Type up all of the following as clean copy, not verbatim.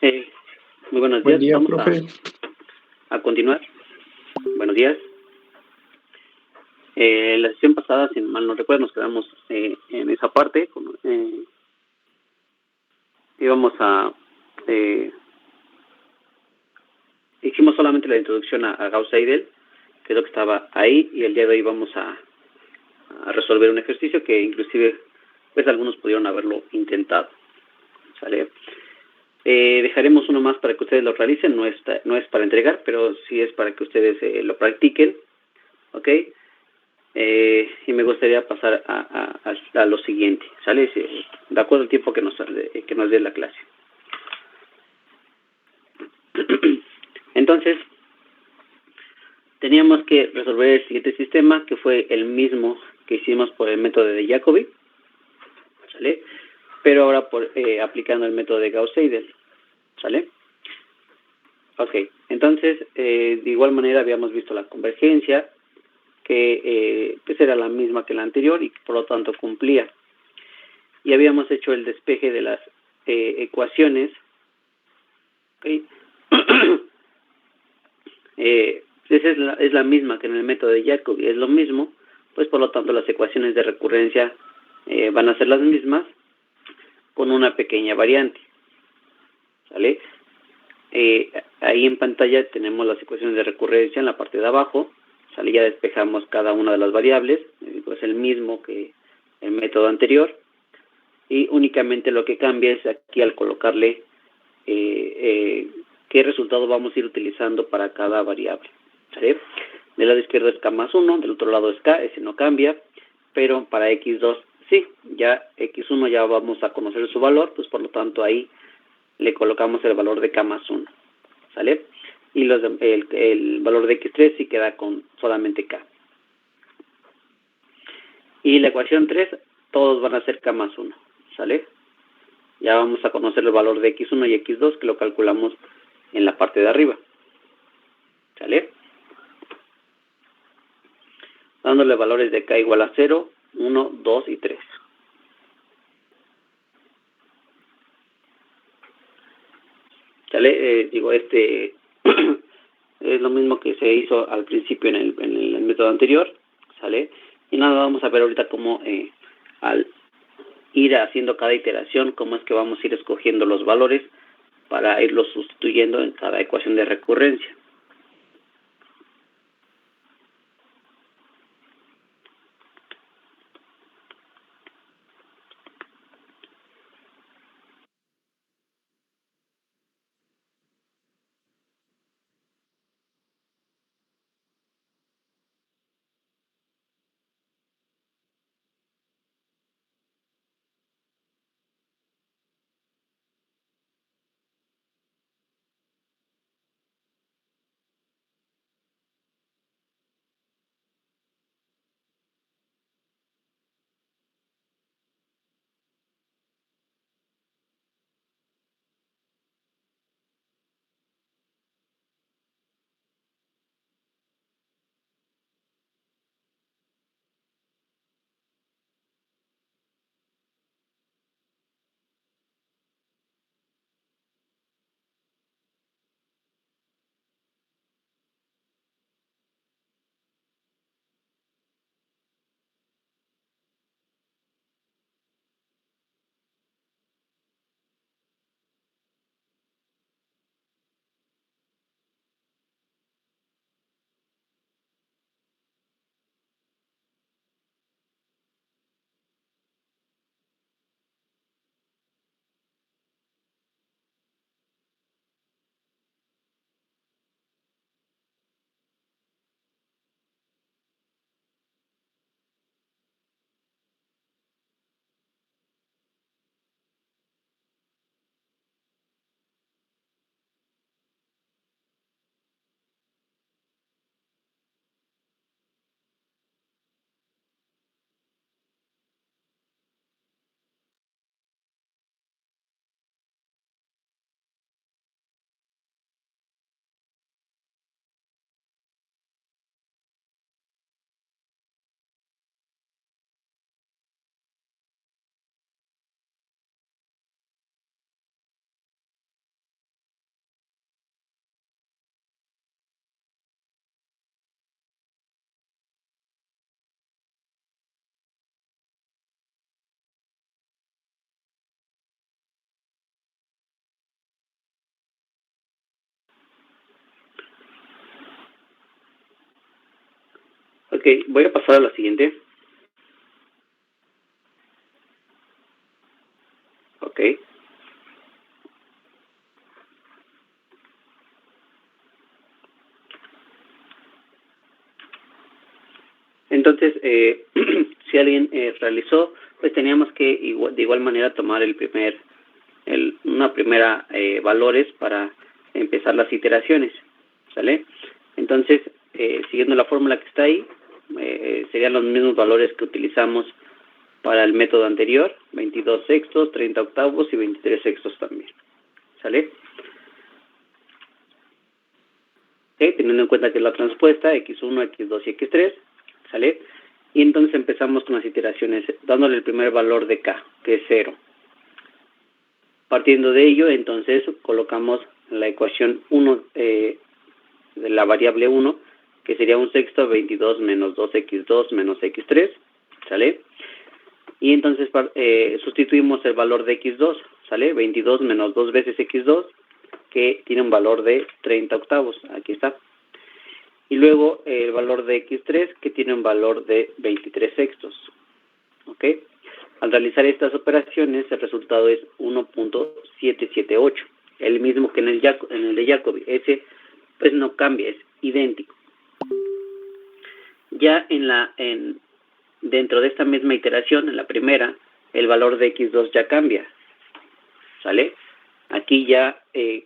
Eh, Muy buenos Buen días, día, vamos profe. a continuar. Buenos días. La sesión pasada, si mal no recuerdo, nos quedamos en esa parte. Íbamos a... Eh, hicimos solamente la introducción a Gauss-Seidel, que es lo que estaba ahí, y el día de hoy vamos a resolver un ejercicio que inclusive pues algunos pudieron haberlo intentado. ¿Sale? Dejaremos uno más para que ustedes lo realicen, no es para entregar, pero sí es para que ustedes lo practiquen, ¿ok? Y me gustaría pasar a lo siguiente, ¿sale? De acuerdo al tiempo que nos dé la clase. Entonces, teníamos que resolver el siguiente sistema, que fue el mismo que hicimos por el método de Jacobi, ¿sale? Pero ahora aplicando el método de Gauss-Seidel, ¿sale? Ok, entonces, de igual manera habíamos visto la convergencia, que pues era la misma que la anterior y que por lo tanto cumplía. Y habíamos hecho el despeje de las ecuaciones. ¿Okay? Esa es la misma que en el método de Jacobi, es lo mismo, pues por lo tanto las ecuaciones de recurrencia van a ser las mismas con una pequeña variante. ¿Sale? Ahí en pantalla tenemos las ecuaciones de recurrencia en la parte de abajo. ¿Sale? Ya despejamos cada una de las variables, es el mismo que el método anterior, y únicamente lo que cambia es aquí al colocarle qué resultado vamos a ir utilizando para cada variable. ¿Sale? Del lado izquierdo es k más 1, del otro lado es k, ese no cambia, pero para x2 sí, ya x1 ya vamos a conocer su valor, pues por lo tanto ahí le colocamos el valor de k más 1, ¿sale? Y el valor de x3 sí queda con solamente k. Y la ecuación 3, todos van a ser k más 1, ¿sale? Ya vamos a conocer el valor de x1 y x2, que lo calculamos en la parte de arriba, ¿sale? Dándole valores de k igual a 0, 1, 2 y 3. ¿Sale? Es lo mismo que se hizo al principio en el método anterior, ¿sale? Y nada, vamos a ver ahorita cómo al ir haciendo cada iteración, cómo es que vamos a ir escogiendo los valores para irlos sustituyendo en cada ecuación de recurrencia. Ok, voy a pasar a la siguiente. Ok. Entonces, si alguien realizó, pues teníamos que de igual manera tomar una primera valores para empezar las iteraciones, ¿sale? Entonces, siguiendo la fórmula que está ahí, serían los mismos valores que utilizamos para el método anterior, 22 sextos, 30 octavos y 23 sextos también, ¿sale? Okay, teniendo en cuenta que es la transpuesta, x1, x2 y x3, ¿sale? Y entonces empezamos con las iteraciones, dándole el primer valor de k, que es 0. Partiendo de ello, entonces colocamos la ecuación 1 de la variable 1, que sería un sexto 22 menos 2x2 menos x3, ¿sale? Y entonces sustituimos el valor de x2, ¿sale? 22 menos 2 veces x2, que tiene un valor de 30 octavos, aquí está. Y luego el valor de x3, que tiene un valor de 23 sextos, ¿ok? Al realizar estas operaciones, el resultado es 1.778, el mismo que en el de Jacobi. Ese pues no cambia, es idéntico. Ya dentro de esta misma iteración, en la primera, el valor de x2 ya cambia, ¿sale? Aquí ya,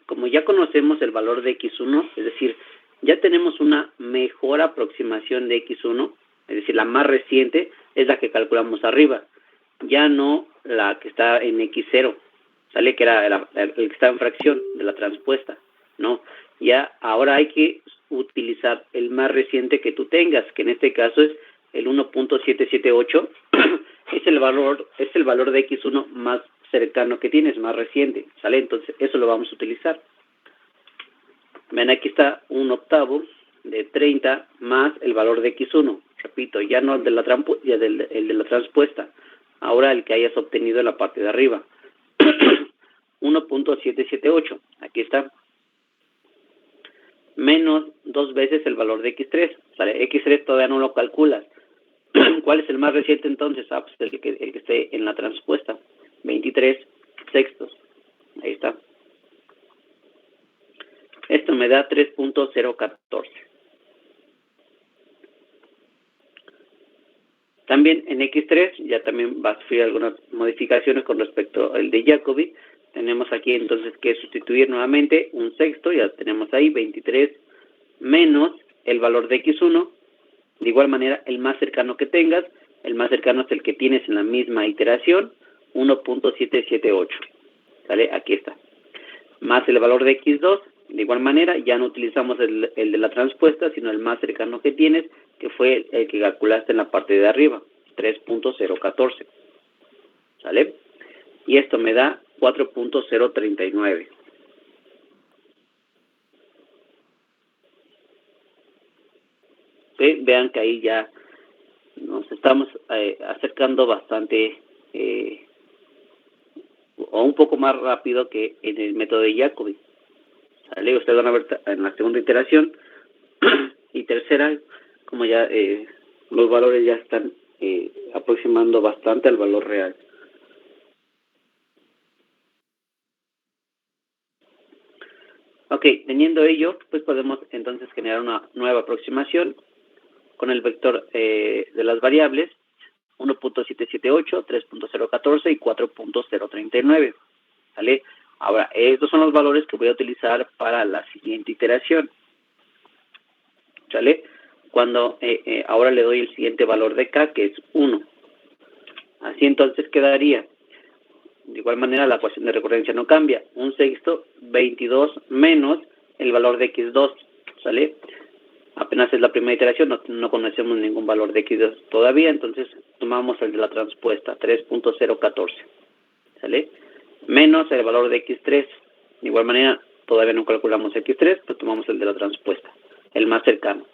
como ya conocemos el valor de x1, es decir, ya tenemos una mejor aproximación de x1, es decir, la más reciente es la que calculamos arriba, ya no la que está en x0, ¿sale? Que era el que está en fracción de la transpuesta, ¿no? Ya ahora hay que utilizar el más reciente que tú tengas, que en este caso es el 1.778, es el valor de x1 más cercano que tienes, más reciente, ¿sale? Entonces eso lo vamos a utilizar. Ven, aquí está un octavo de 30 más el valor de x1, repito, ya no el de la transpuesta, ahora el que hayas obtenido en la parte de arriba. 1.778, aquí está, menos 2 veces el valor de x3, ¿sale? x3 todavía no lo calculas. ¿Cuál es el más reciente entonces? Ah, pues el que esté en la transpuesta, 23 sextos, ahí está. Esto me da 3.014. También en x3 ya también va a sufrir algunas modificaciones con respecto al de Jacobi. Tenemos aquí entonces que sustituir nuevamente un sexto, ya tenemos ahí 23 menos el valor de x1. De igual manera, el más cercano que tengas, el más cercano es el que tienes en la misma iteración, 1.778. ¿Sale? Aquí está. Más el valor de x2, de igual manera, ya no utilizamos el de la transpuesta, sino el más cercano que tienes, que fue el que calculaste en la parte de arriba, 3.014. ¿Sale? Y esto me da 4.039. ¿Sí? Vean que ahí ya nos estamos acercando bastante o un poco más rápido que en el método de Jacobi. ¿Sale? Ustedes van a ver en la segunda iteración y tercera, como ya los valores ya están aproximando bastante al valor real. Ok, teniendo ello, pues podemos entonces generar una nueva aproximación con el vector de las variables 1.778, 3.014 y 4.039. ¿Sale? Ahora, estos son los valores que voy a utilizar para la siguiente iteración. ¿Sale? Cuando ahora le doy el siguiente valor de k, que es 1. Así entonces quedaría, de igual manera la ecuación de recurrencia no cambia, un sexto 22 menos el valor de x2, ¿sale? Apenas es la primera iteración, no conocemos ningún valor de x2 todavía, entonces tomamos el de la transpuesta, 3.014, ¿sale? Menos el valor de x3, de igual manera todavía no calculamos x3, pues tomamos el de la transpuesta, el más cercano,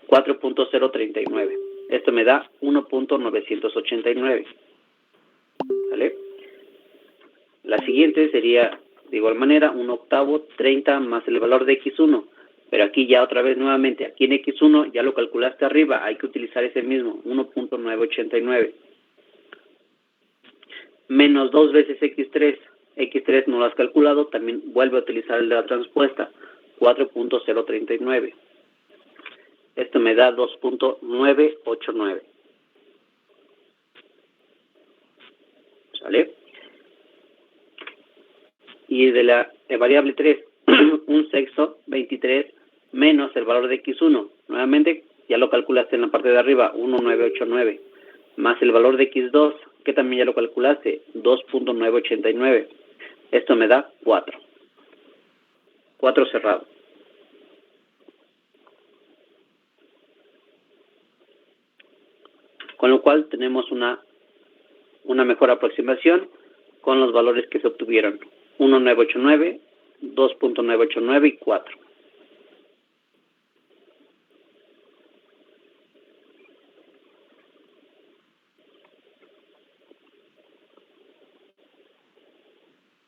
4.039. Esto me da 1.989, ¿vale? La siguiente sería, de igual manera, un octavo, 30 más el valor de x1. Pero aquí ya otra vez nuevamente, aquí en X1 ya lo calculaste arriba, hay que utilizar ese mismo, 1.989. Menos 2 veces X3. X3 no lo has calculado, también vuelve a utilizar el de la transpuesta, 4.039. Esto me da 2.989. ¿Sale? Y de la variable 3, un sexto, 23, menos el valor de X1. Nuevamente, ya lo calculaste en la parte de arriba, 1.989, más el valor de X2, que también ya lo calculaste, 2.989. Esto me da 4. 4 cerrado. Con lo cual tenemos una mejor aproximación con los valores que se obtuvieron. 1.989, 2.989 y 4.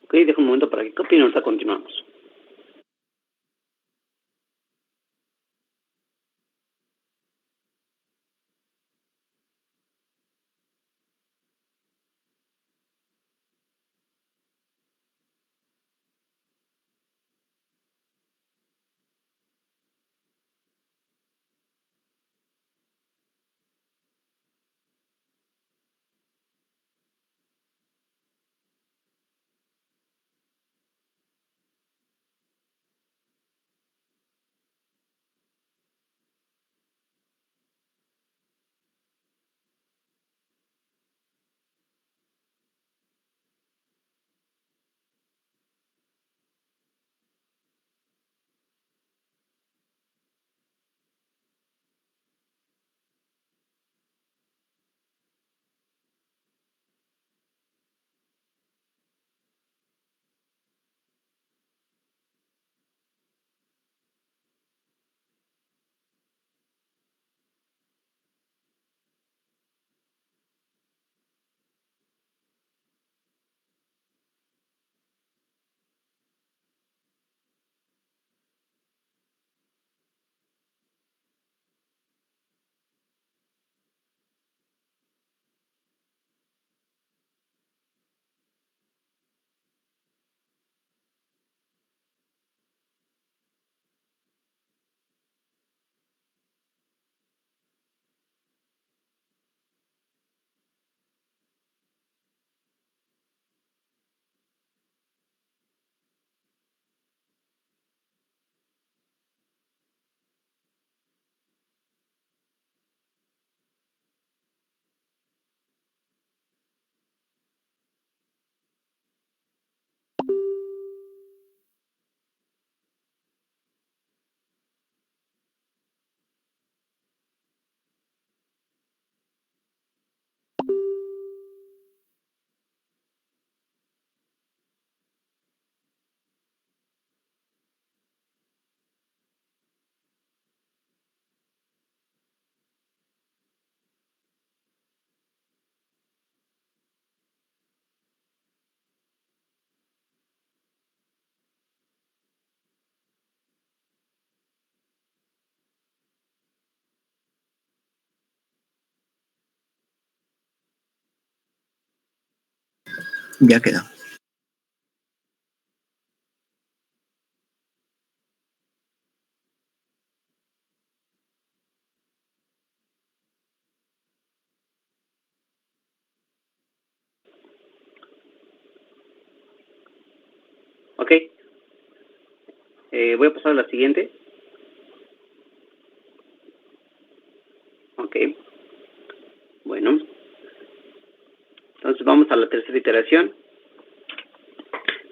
Ok, dejo un momento para que copien y ahorita continuamos. Ya quedó. Ok. Voy a pasar a la siguiente. Ok. Bueno. Entonces vamos a la tercera iteración.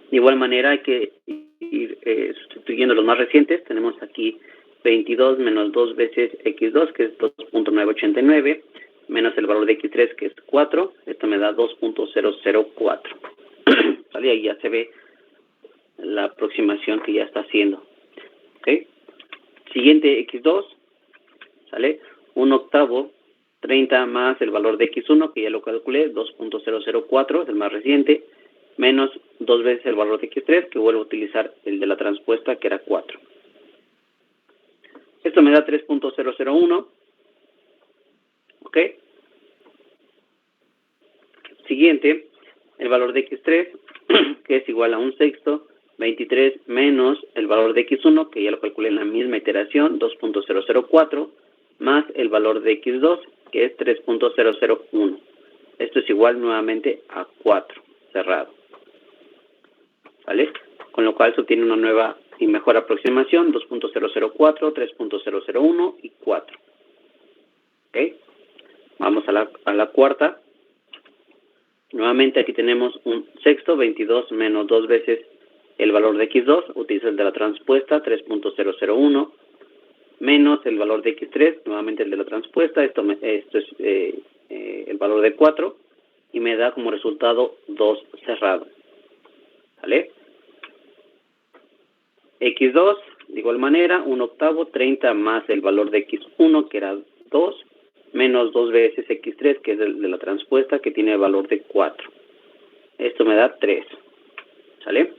De igual manera hay que ir sustituyendo los más recientes. Tenemos aquí 22 menos 2 veces X2, que es 2.989, menos el valor de X3, que es 4. Esto me da 2.004. ¿Sale? Ahí ya se ve la aproximación que ya está haciendo. ¿Ok? Siguiente X2, ¿sale? 1/8, 30 más el valor de X1, que ya lo calculé, 2.004, es el más reciente, menos 2 veces el valor de X3, que vuelvo a utilizar el de la transpuesta, que era 4. Esto me da 3.001. ¿Ok? Siguiente, el valor de x3, que es igual a 1/6, 23 menos el valor de x1, que ya lo calculé en la misma iteración, 2.004, más el valor de x2, que es 3.001. Esto es igual nuevamente a 4, cerrado. ¿Vale? Con lo cual se obtiene una nueva y mejor aproximación, 2.004, 3.001 y 4. ¿Ok? Vamos a la cuarta. Nuevamente aquí tenemos 1/6, 22 menos 2 veces el valor de x2, utiliza el de la transpuesta, 3.001, menos el valor de x3, nuevamente el de la transpuesta, esto es el valor de 4, y me da como resultado 2 cerrado. ¿Vale? x2, de igual manera, 1/8, 30 más el valor de x1, que era 2, menos 2 veces x3, que es el de la transpuesta, que tiene el valor de 4. Esto me da 3. ¿Sale?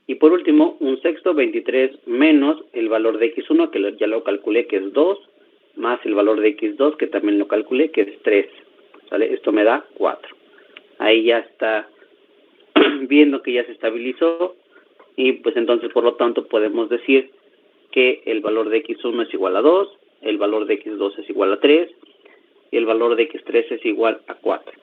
Y por último, 1/6, 23 menos el valor de x1, que ya lo calculé, que es 2, más el valor de x2, que también lo calculé, que es 3. ¿Sale? Esto me da 4. Ahí ya está viendo que ya se estabilizó, y pues entonces por lo tanto podemos decir que el valor de x1 es igual a 2, el valor de x2 es igual a 3, y el valor de x3 es igual a 4.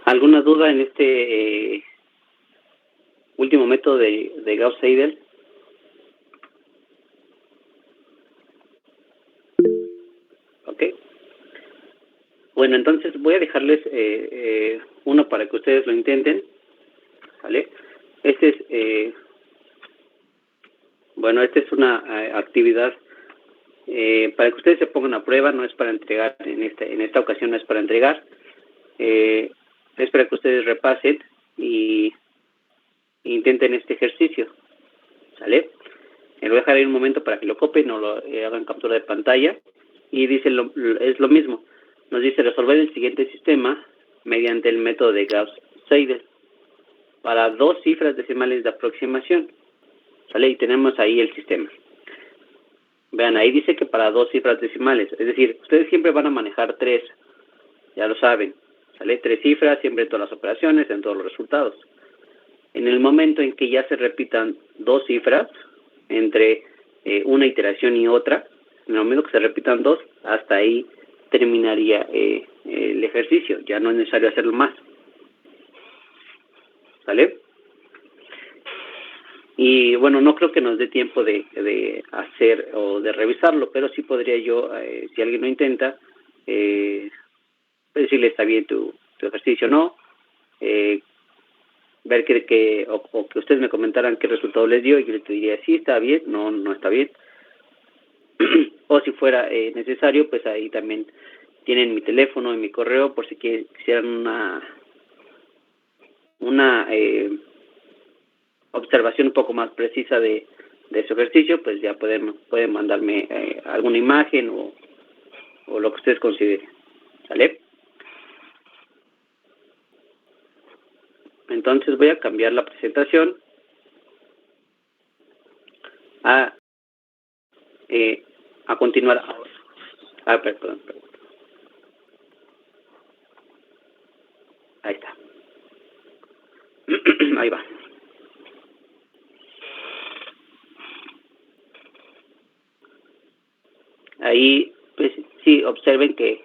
¿Alguna duda en este último método de Gauss-Seidel? ¿Ok? Bueno, entonces voy a dejarles uno para que ustedes lo intenten. ¿Vale? Este es, bueno, esta es una actividad para que ustedes se pongan a prueba, no es para entregar, en esta ocasión no es para entregar, es para que ustedes repasen y intenten este ejercicio. ¿Sale? Lo voy a dejar ahí un momento para que lo copien o lo hagan captura de pantalla. Y dice es lo mismo. Nos dice resolver el siguiente sistema mediante el método de Gauss-Seidel para 2 cifras decimales de aproximación. ¿Sale? Y tenemos ahí el sistema. Vean, ahí dice que para 2 cifras decimales. Es decir, ustedes siempre van a manejar 3. Ya lo saben. ¿Sale? 3 cifras, siempre en todas las operaciones, en todos los resultados. En el momento en que ya se repitan 2 cifras, entre una iteración y otra, en el momento que se repitan 2, hasta ahí terminaría el ejercicio. Ya no es necesario hacerlo más. ¿Sale? Y bueno, no creo que nos dé tiempo de hacer o de revisarlo, pero sí podría yo, si alguien lo intenta, decirle está bien tu ejercicio o no, ver o que ustedes me comentaran qué resultado les dio y yo te diría sí está bien, no está bien. O si fuera necesario, pues ahí también tienen mi teléfono y mi correo por si quisieran una observación un poco más precisa de su ejercicio, pues ya pueden mandarme alguna imagen o lo que ustedes consideren. ¿Sale? Entonces voy a cambiar la presentación a continuar ahora. Perdón. Ahí está. Ahí va. Ahí, pues sí, observen que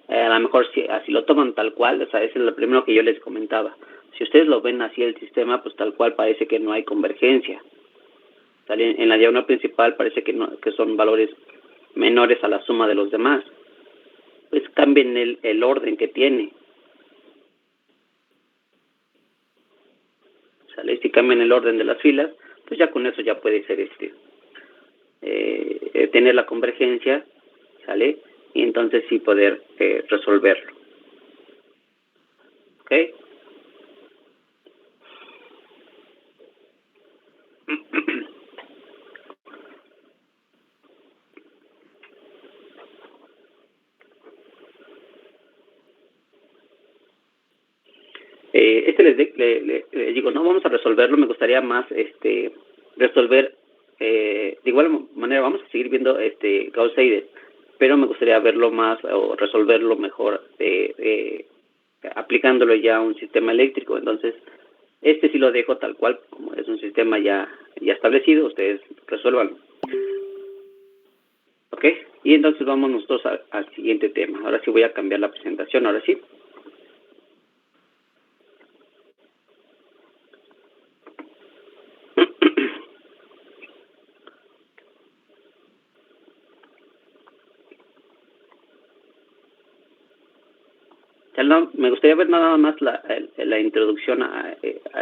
a lo mejor si así lo toman tal cual, o sea, ese es lo primero que yo les comentaba. Si ustedes lo ven así el sistema, pues tal cual parece que no hay convergencia. En la diagonal principal parece que son valores menores a la suma de los demás. Pues cambien el orden que tiene. ¿Sale? Si cambian el orden de las filas, pues ya con eso ya puede ser tener la convergencia, ¿sale? Y entonces sí poder resolverlo. ¿Ok? Les digo, no vamos a resolverlo, me gustaría más resolver, de igual manera vamos a seguir viendo Gauss-Seidel, pero me gustaría verlo más o resolverlo mejor aplicándolo ya a un sistema eléctrico. Entonces, sí lo dejo tal cual, como es un sistema ya establecido, ustedes resuélvanlo. ¿Ok? Y entonces vamos nosotros al siguiente tema. Ahora sí voy a cambiar la presentación, ahora sí. Me gustaría ver nada más la introducción a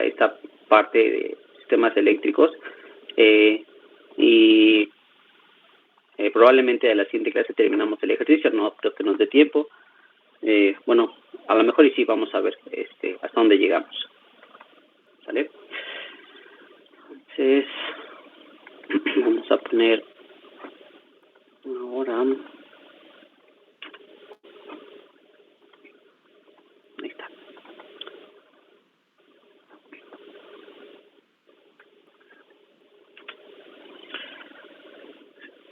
esta parte de sistemas eléctricos y probablemente a la siguiente clase terminamos el ejercicio, no creo que nos dé tiempo. Bueno, a lo mejor y sí vamos a ver hasta dónde llegamos. ¿Sale? Entonces, vamos a poner ahora... Ahí está.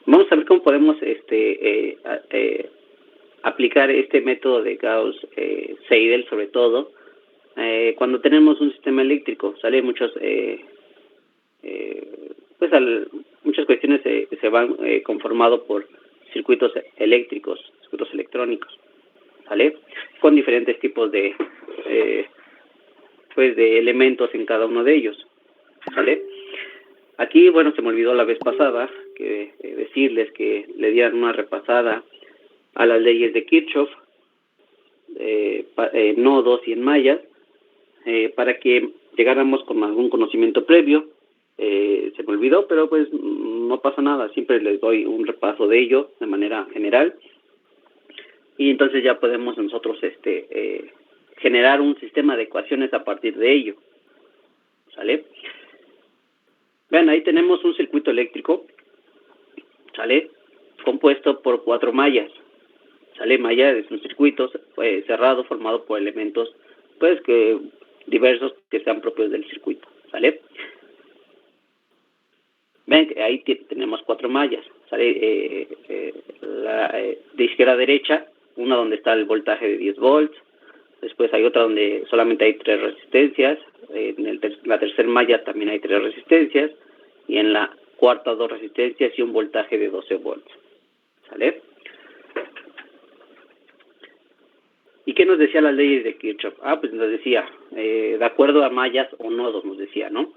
Vamos a ver cómo podemos aplicar este método de Gauss-Seidel, sobre todo cuando tenemos un sistema eléctrico. Sale muchas muchas cuestiones se van conformado por circuitos eléctricos, circuitos electrónicos, ¿vale? Con diferentes tipos de de elementos en cada uno de ellos, ¿vale? Aquí, bueno, se me olvidó la vez pasada que decirles que le dieran una repasada a las leyes de Kirchhoff, nodos y en mallas, para que llegáramos con algún conocimiento previo. Se me olvidó, pero pues no pasa nada, siempre les doy un repaso de ello de manera general y entonces ya podemos nosotros generar un sistema de ecuaciones a partir de ello. ¿Sale? Vean, ahí tenemos un circuito eléctrico, ¿sale? Compuesto por 4 mallas. ¿Sale? Malla es un circuito cerrado formado por elementos pues que diversos que sean propios del circuito. ¿Sale? Ven que ahí tenemos 4 mallas, ¿sale? De izquierda a derecha, una donde está el voltaje de 10 volts, después hay otra donde solamente hay 3 resistencias, en la tercera malla también hay 3 resistencias, y en la cuarta 2 resistencias y un voltaje de 12 volts. ¿Sale? ¿Y qué nos decía la ley de Kirchhoff? Pues nos decía, de acuerdo a mallas o nodos, nos decía, ¿no?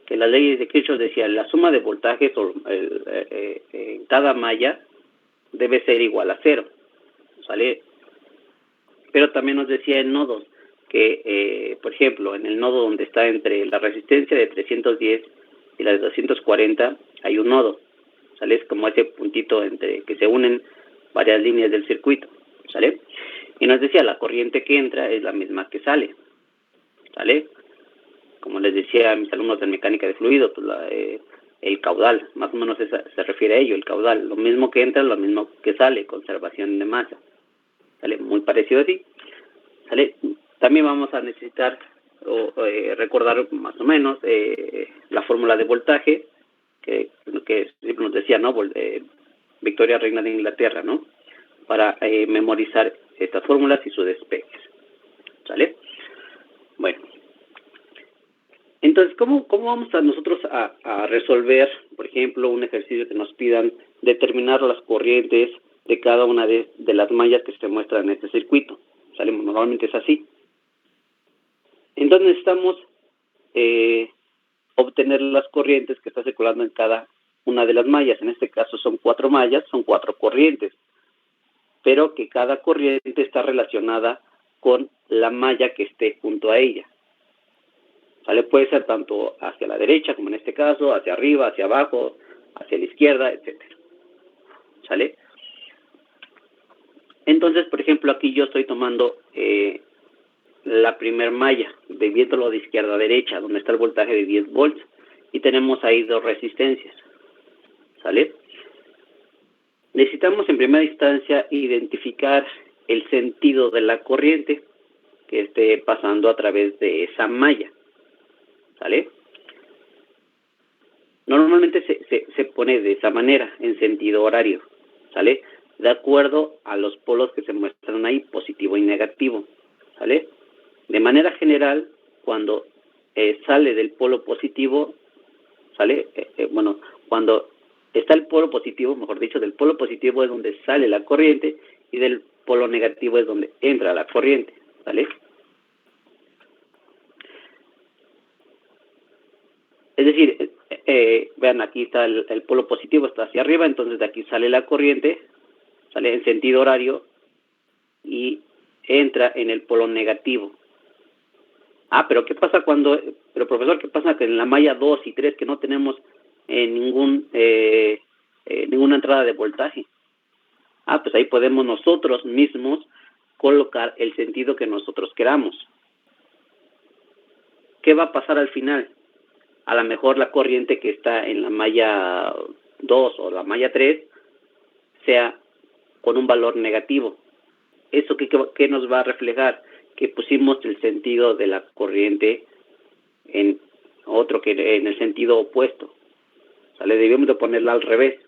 que las leyes de Kirchhoff decían la suma de voltajes en cada malla debe ser igual a 0, ¿sale? Pero también nos decía en nodos que, por ejemplo, en el nodo donde está entre la resistencia de 310 y la de 240, hay un nodo, ¿sale? Es como ese puntito entre que se unen varias líneas del circuito, ¿sale? Y nos decía, la corriente que entra es la misma que sale, ¿sale? Como les decía a mis alumnos de mecánica de fluido, pues el caudal, más o menos se refiere a ello, el caudal, lo mismo que entra, lo mismo que sale, conservación de masa, ¿sale? Muy parecido así, ¿sale? También vamos a necesitar recordar más o menos la fórmula de voltaje, que siempre nos decía, ¿no? Victoria, reina de Inglaterra, ¿no? Para memorizar estas fórmulas y sus especies, ¿sale? Bueno, entonces, ¿cómo vamos a nosotros a resolver, por ejemplo, un ejercicio que nos pidan determinar las corrientes de cada una de las mallas que se muestran en este circuito? ¿Sale? Normalmente es así. Entonces necesitamos obtener las corrientes que está circulando en cada una de las mallas. En este caso son 4 mallas, son 4 corrientes, pero que cada corriente está relacionada con la malla que esté junto a ella. ¿Sale? Puede ser tanto hacia la derecha, como en este caso, hacia arriba, hacia abajo, hacia la izquierda, etcétera. ¿Sale? Entonces, por ejemplo, aquí yo estoy tomando la primer malla, viéndolo de izquierda a derecha, donde está el voltaje de 10 volts, y tenemos ahí 2 resistencias. ¿Sale? Necesitamos en primera instancia identificar el sentido de la corriente que esté pasando a través de esa malla. ¿Sale? Normalmente se pone de esa manera, en sentido horario, ¿sale? De acuerdo a los polos que se muestran ahí, positivo y negativo, ¿sale? De manera general, cuando sale del polo positivo, ¿sale? Bueno, cuando está el polo positivo, mejor dicho, del polo positivo es donde sale la corriente y del polo negativo es donde entra la corriente, ¿sale? Es decir, vean, aquí está el polo positivo, está hacia arriba, entonces de aquí sale la corriente, sale en sentido horario y entra en el polo negativo. Pero ¿qué pasa pero profesor, qué pasa que en la malla 2 y 3 que no tenemos ninguna entrada de voltaje? Pues ahí podemos nosotros mismos colocar el sentido que nosotros queramos. ¿Qué va a pasar al final? A lo mejor la corriente que está en la malla 2 o la malla 3 sea con un valor negativo. ¿Eso qué nos va a reflejar? Que pusimos el sentido de la corriente en otro que en el sentido opuesto. ¿Sale? Debemos de ponerla al revés.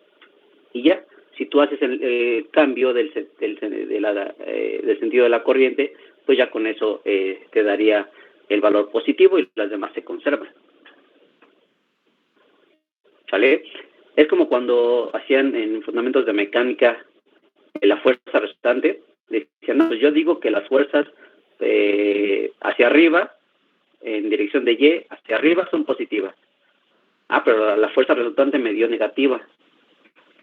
Y ya, si tú haces el cambio del sentido de la corriente, pues ya con eso te daría el valor positivo y las demás se conservan. ¿Sale? Es como cuando hacían en fundamentos de mecánica la fuerza resultante. Decían, no, pues yo digo que las fuerzas hacia arriba, en dirección de Y, hacia arriba son positivas. Pero la fuerza resultante me dio negativa.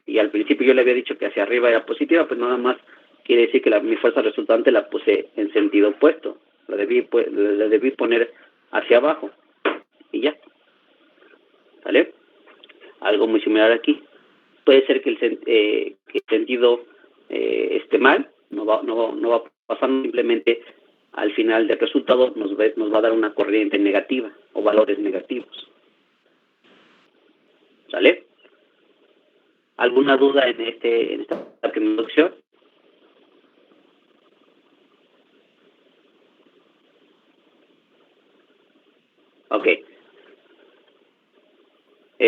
Y al principio yo le había dicho que hacia arriba era positiva, pues nada más quiere decir que mi fuerza resultante la puse en sentido opuesto. La debí poner hacia abajo. Y ya. ¿Sale? Algo muy similar aquí. Puede ser que el sentido esté mal, no va a pasar, simplemente al final del resultado nos va a dar una corriente negativa o valores negativos. ¿Sale? ¿Alguna duda en esta primera opción? Ok.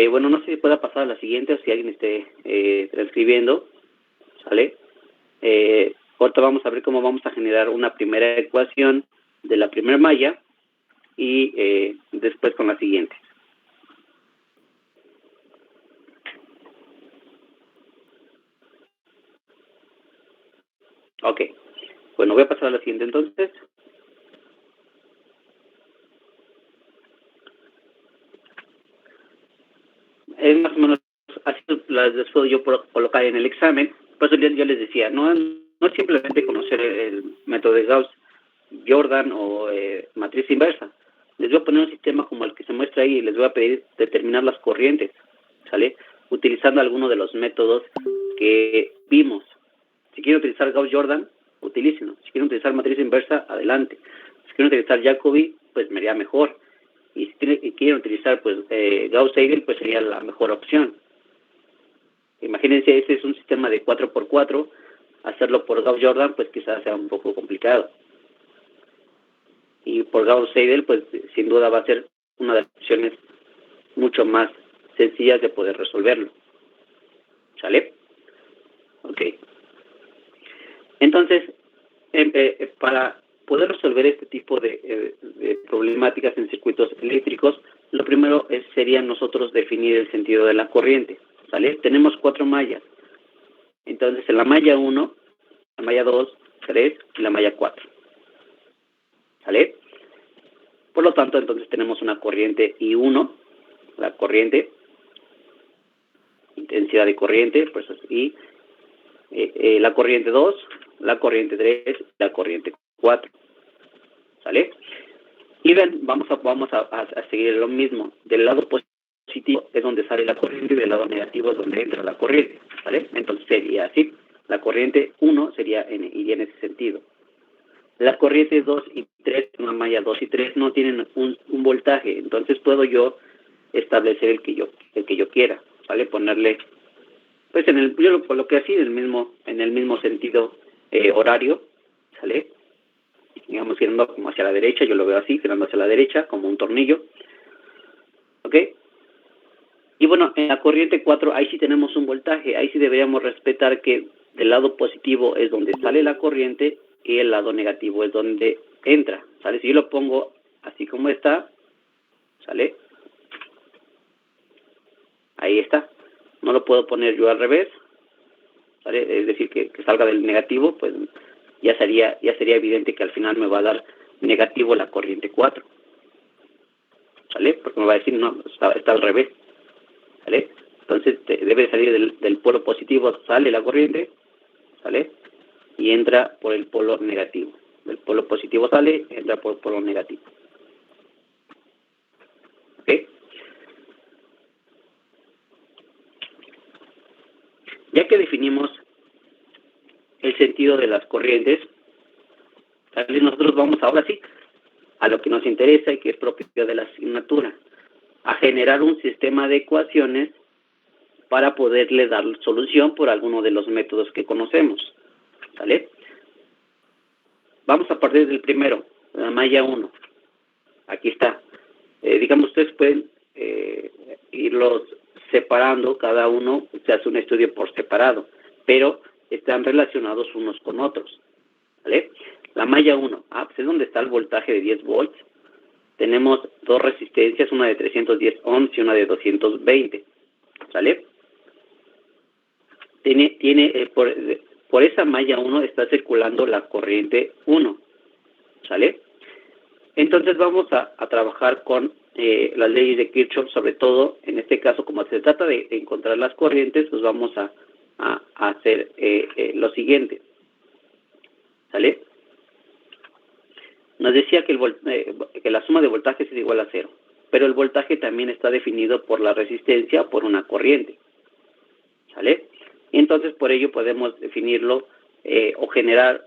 Bueno, no sé si pueda pasar a la siguiente o si alguien esté transcribiendo. ¿Sale? Ahorita vamos a ver cómo vamos a generar una primera ecuación de la primera malla y después con la siguiente. Ok. Bueno, voy a pasar a la siguiente entonces. es más o menos así las puedo yo colocar en el examen. Por eso yo les decía, no simplemente conocer el método de Gauss, Jordan o matriz inversa. Les voy a poner un sistema como el que se muestra ahí y les voy a pedir determinar las corrientes, ¿sale? Utilizando alguno de los métodos que vimos. Si quieren utilizar Gauss-Jordan, utilícenlo. Si quieren utilizar matriz inversa, adelante. Si quieren utilizar Jacobi, pues me iría mejor. Y si quieren utilizar pues Gauss-Seidel, pues sería la mejor opción. Imagínense, ese es un sistema de 4x4. Hacerlo por Gauss-Jordan, pues quizás sea un poco complicado. Y por Gauss-Seidel, pues sin duda va a ser una de las opciones mucho más sencillas de poder resolverlo. ¿Sale? Ok. Entonces, para poder resolver este tipo de problemáticas en circuitos eléctricos, lo primero sería nosotros definir el sentido de la corriente. ¿Sale? Tenemos 4 mallas. Entonces, en la malla 1, la malla 2, 3 y la malla 4. ¿Sale? Por lo tanto, entonces tenemos una corriente I1, la corriente, intensidad de corriente, pues, y la corriente 2, la corriente 3, la corriente 4. ¿Sale? Y ven, vamos a seguir lo mismo. Del lado positivo es donde sale la corriente y del lado negativo es donde entra la corriente. ¿Vale? Entonces sería así. La corriente 1 iría en ese sentido. La corriente 2 y 3, una malla 2 y 3 no tienen un voltaje, entonces puedo yo establecer el que yo quiera, ¿vale? Ponerle, pues yo lo coloqué así en el mismo sentido horario, ¿sale? Digamos girando como hacia la derecha, yo lo veo así, girando hacia la derecha, como un tornillo, ¿ok? Y bueno, en la corriente 4, ahí sí tenemos un voltaje, ahí sí deberíamos respetar que del lado positivo es donde sale la corriente y el lado negativo es donde entra, ¿sale? Si yo lo pongo así como está, ¿sale? Ahí está. No lo puedo poner yo al revés, ¿sale? Es decir, que salga del negativo, pues ya sería evidente que al final me va a dar negativo la corriente 4, ¿sale? Porque me va a decir, no, está al revés, ¿sale? Entonces debe salir del polo positivo, sale la corriente, ¿sale? Y entra por el polo negativo. Del polo positivo sale, entra por el polo negativo. ¿Ok? Ya que definimos el sentido de las corrientes, ¿sale? Nosotros vamos ahora sí a lo que nos interesa y que es propio de la asignatura, a generar un sistema de ecuaciones para poderle dar solución por alguno de los métodos que conocemos, ¿sale? Vamos a partir del primero, la malla 1. Aquí está. Digamos, ustedes pueden irlos separando, cada uno se hace un estudio por separado, pero están relacionados unos con otros, ¿vale? La malla 1, pues es donde está el voltaje de 10 volts. Tenemos dos resistencias, una de 310 ohms y una de 220, ¿sale? Por esa malla 1 está circulando la corriente 1, ¿sale? Entonces vamos a trabajar con las leyes de Kirchhoff, sobre todo, en este caso, como se trata de encontrar las corrientes, pues vamos a hacer lo siguiente, ¿sale? Nos decía que la suma de voltajes es igual a 0, pero el voltaje también está definido por la resistencia o por una corriente, ¿sale? Y entonces por ello podemos definirlo o generar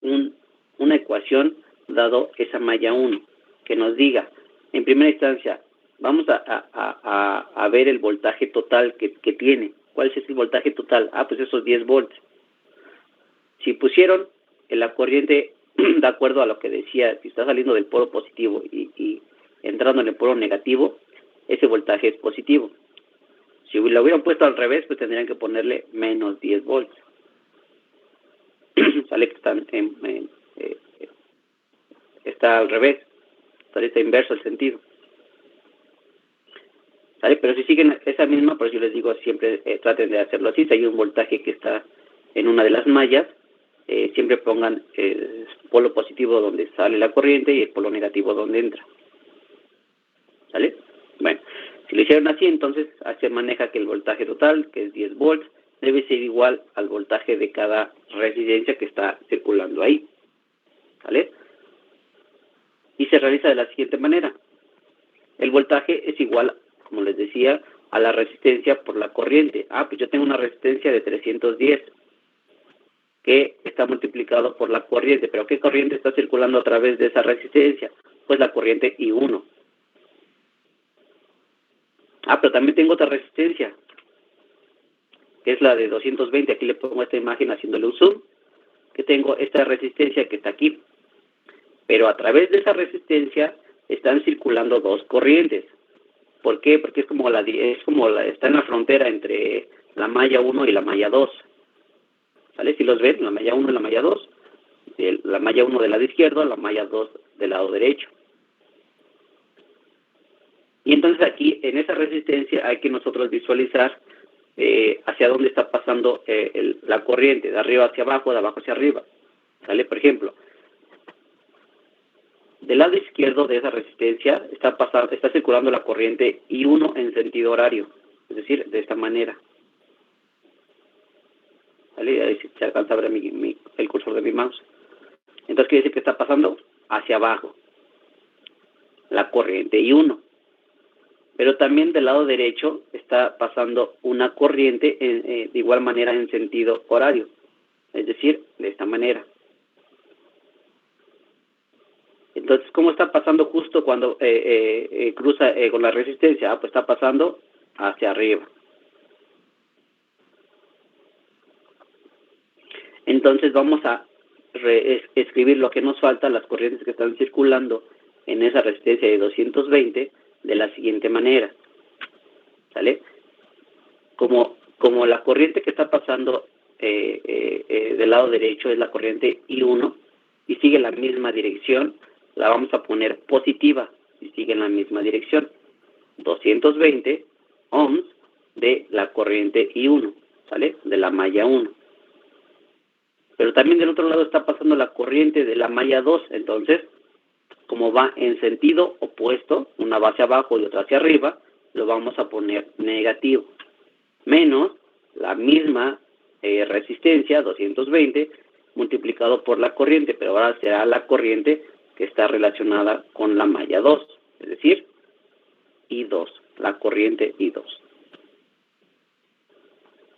una ecuación dado esa malla 1, que nos diga, en primera instancia, vamos a ver el voltaje total que tiene. ¿Cuál es el voltaje total? Pues esos 10 volts. Si pusieron la corriente de acuerdo a lo que decía, si está saliendo del polo positivo y entrando en el polo negativo, ese voltaje es positivo. Si lo hubieran puesto al revés, pues tendrían que ponerle menos 10 volts. Sale que está al revés, está inverso el sentido. ¿Sale? Pero si siguen esa misma, pues yo les digo siempre traten de hacerlo así. Si hay un voltaje que está en una de las mallas, siempre pongan el polo positivo donde sale la corriente y el polo negativo donde entra. ¿Sale? Bueno, si lo hicieron así, entonces se maneja que el voltaje total, que es 10 volts, debe ser igual al voltaje de cada resistencia que está circulando ahí. ¿Vale? Y se realiza de la siguiente manera. El voltaje es igual, como les decía, a la resistencia por la corriente. Pues yo tengo una resistencia de 310 que está multiplicado por la corriente. ¿Pero qué corriente está circulando a través de esa resistencia? Pues la corriente I1. Pero también tengo otra resistencia, que es la de 220. Aquí le pongo esta imagen haciéndole un zoom, que tengo esta resistencia que está aquí. Pero a través de esa resistencia están circulando dos corrientes. ¿Por qué? Porque está en la frontera entre la malla 1 y la malla 2. ¿Vale? Si los ven, la malla 1 y la malla 2. La malla 1 del lado izquierdo, la malla 2 del lado derecho. Y entonces aquí, en esa resistencia, hay que nosotros visualizar hacia dónde está pasando la corriente, de arriba hacia abajo, de abajo hacia arriba. ¿Vale? Por ejemplo, del lado izquierdo de esa resistencia está circulando la corriente I1 en sentido horario, es decir, de esta manera. ¿Vale? Ahí se alcanza a ver el cursor de mi mouse. Entonces quiere decir que está pasando hacia abajo la corriente I1. Pero también del lado derecho está pasando una corriente de igual manera en sentido horario, es decir, de esta manera. Entonces, ¿cómo está pasando justo cuando cruza con la resistencia? Pues está pasando hacia arriba. Entonces vamos a escribir lo que nos falta, las corrientes que están circulando en esa resistencia de 220, de la siguiente manera. ¿Sale? Como la corriente que está pasando del lado derecho es la corriente I1 y sigue la misma dirección, la vamos a poner positiva y sigue en la misma dirección. 220 ohms de la corriente I1, ¿sale? De la malla 1. Pero también del otro lado está pasando la corriente de la malla 2, entonces, como va en sentido opuesto, una va hacia abajo y otra hacia arriba, lo vamos a poner negativo. Menos la misma resistencia, 220, multiplicado por la corriente, pero ahora será la corriente que está relacionada con la malla 2, es decir, I2, la corriente I2.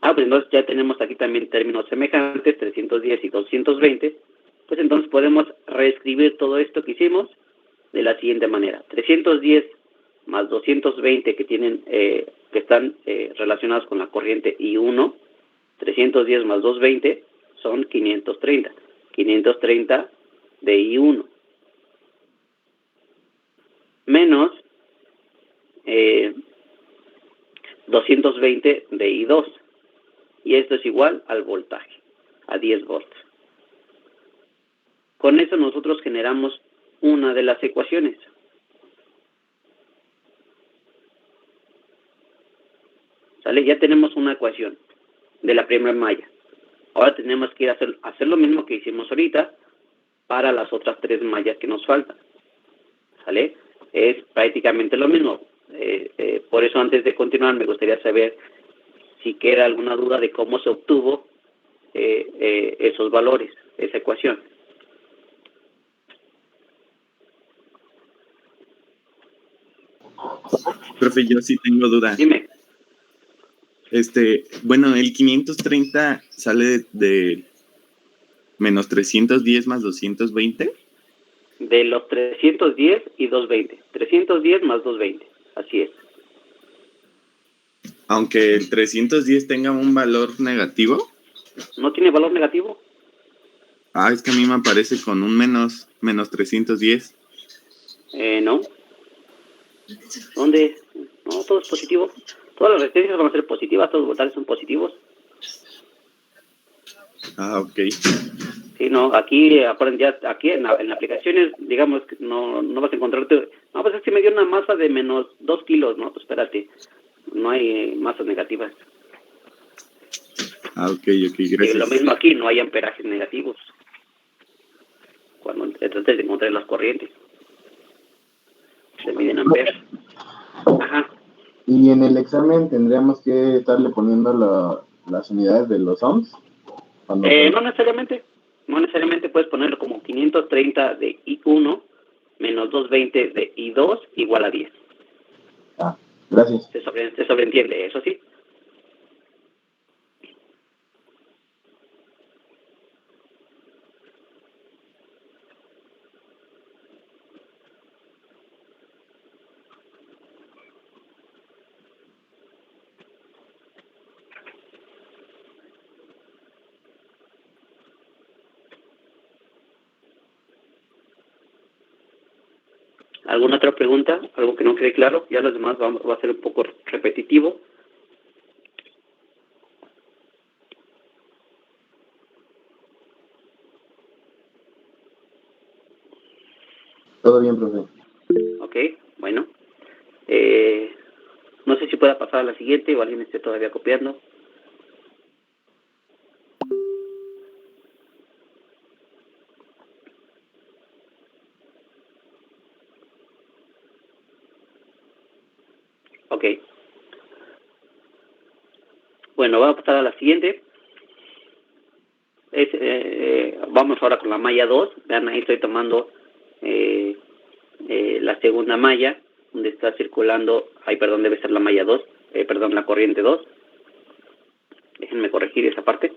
Pues entonces ya tenemos aquí también términos semejantes, 310 y 220, pues entonces podemos reescribir todo esto que hicimos de la siguiente manera. 310 más 220 que están relacionados con la corriente I1, 310 más 220 son 530. 530 de I1. Menos 220 de I2. Y esto es igual al voltaje, a 10 volts. Con eso nosotros generamos una de las ecuaciones. ¿Sale? Ya tenemos una ecuación de la primera malla. Ahora tenemos que ir a hacer lo mismo que hicimos ahorita para las otras tres mallas que nos faltan. ¿Sale? Es prácticamente lo mismo. Por eso, antes de continuar, me gustaría saber si queda alguna duda de cómo se obtuvo esos valores, esa ecuación. Profe, yo sí tengo duda. Dime. Bueno, el 530 sale de menos 310 más 220. De los 310 y 220. 310 más 220. Así es. Aunque el 310 tenga un valor negativo. ¿No tiene valor negativo? Es que a mí me aparece con un menos 310. No. ¿Dónde? No, todo es positivo. Todas las resistencias van a ser positivas, todos los voltajes son positivos. Ok. Sí, no, aquí, aquí en aplicaciones, digamos, que no vas a encontrarte. No, pues es que me dio una masa de menos 2 kilos, ¿no? Pues espérate, no hay masas negativas. Ok, gracias. Y lo mismo aquí, no hay amperajes negativos. Cuando trates de encontrar las corrientes, se miden amperes. Ajá. Y en el examen tendríamos que estarle poniendo las unidades de los ohms. No necesariamente. No necesariamente puedes ponerlo como 530 de I1 menos 220 de I2 igual a 10. Ah, gracias. Se sobreentiende, eso sí. ¿Alguna otra pregunta? ¿Algo que no quede claro? Ya los demás va a ser un poco repetitivo. Todo bien, profe. Ok, bueno. No sé si pueda pasar a la siguiente o alguien esté todavía copiando. Ok. Bueno, vamos a pasar a la siguiente. Vamos ahora con la malla 2. Vean, ahí estoy tomando la segunda malla, donde está circulando, debe ser la malla 2, la corriente 2. Déjenme corregir esa parte.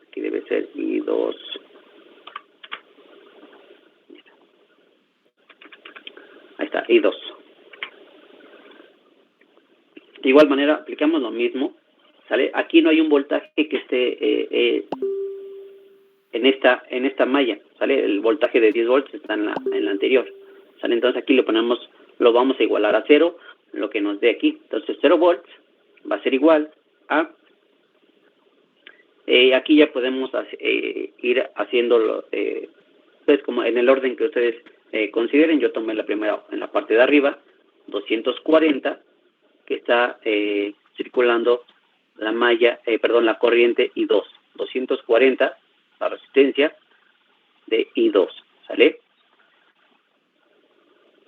Aquí debe ser I2. Ahí está, I2. De igual manera, aplicamos lo mismo, ¿sale? Aquí no hay un voltaje que esté en esta malla, ¿sale? El voltaje de 10 volts está en la anterior, ¿sale? Entonces aquí lo vamos a igualar a 0, lo que nos dé aquí. Entonces 0 volts va a ser igual a... aquí ya podemos ir haciéndolo, pues como en el orden que ustedes consideren. Yo tomé la primera en la parte de arriba, 240, que está circulando la malla, la corriente I2, 240, la resistencia de I2, ¿sale?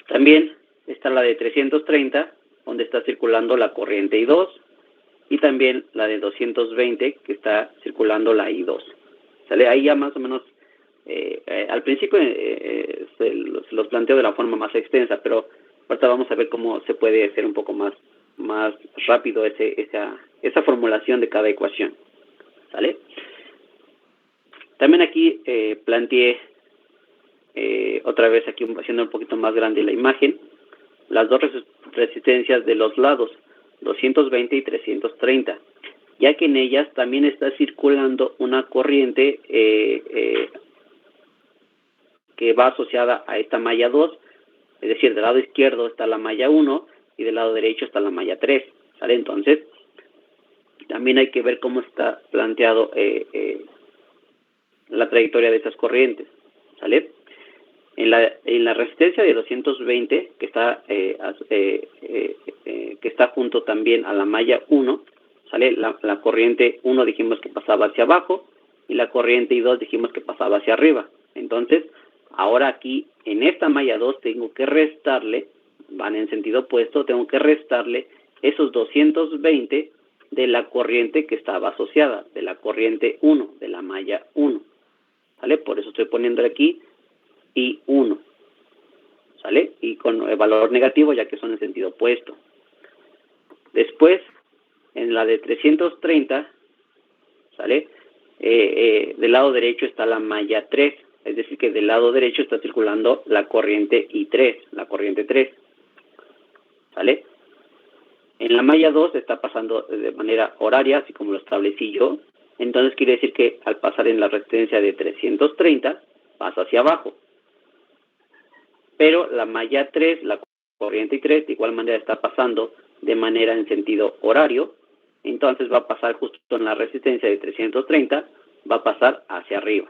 También está la de 330, donde está circulando la corriente I2, y también la de 220, que está circulando la I2, ¿sale? Ahí ya más o menos, al principio se los planteo de la forma más extensa, pero ahorita vamos a ver cómo se puede hacer un poco más rápido esa formulación de cada ecuación, ¿sale? También aquí planteé otra vez aquí haciendo un poquito más grande la imagen, las dos resistencias de los lados, 220 y 330, ya que en ellas también está circulando una corriente que va asociada a esta malla 2, es decir, del lado izquierdo está la malla 1 y del lado derecho está la malla 3, ¿sale? Entonces, también hay que ver cómo está planteado la trayectoria de estas corrientes, ¿sale? En la resistencia de 220, que está junto también a la malla 1, ¿sale? La corriente 1 dijimos que pasaba hacia abajo y la corriente I2 dijimos que pasaba hacia arriba. Entonces, ahora aquí en esta malla 2 tengo que restarle, van en sentido opuesto, tengo que restarle esos 220 de la corriente que estaba asociada, de la corriente 1, de la malla 1, ¿sale? Por eso estoy poniendo aquí I1, ¿sale? Y con el valor negativo, ya que son en sentido opuesto. Después, en la de 330, ¿sale? Del lado derecho está la malla 3, es decir, que del lado derecho está circulando la corriente I3, la corriente 3, ¿sale? En la malla 2 está pasando de manera horaria, así como lo establecí yo. Entonces quiere decir que al pasar en la resistencia de 330, pasa hacia abajo. Pero la malla 3, la corriente 3, de igual manera está pasando de manera en sentido horario. Entonces va a pasar justo en la resistencia de 330, va a pasar hacia arriba,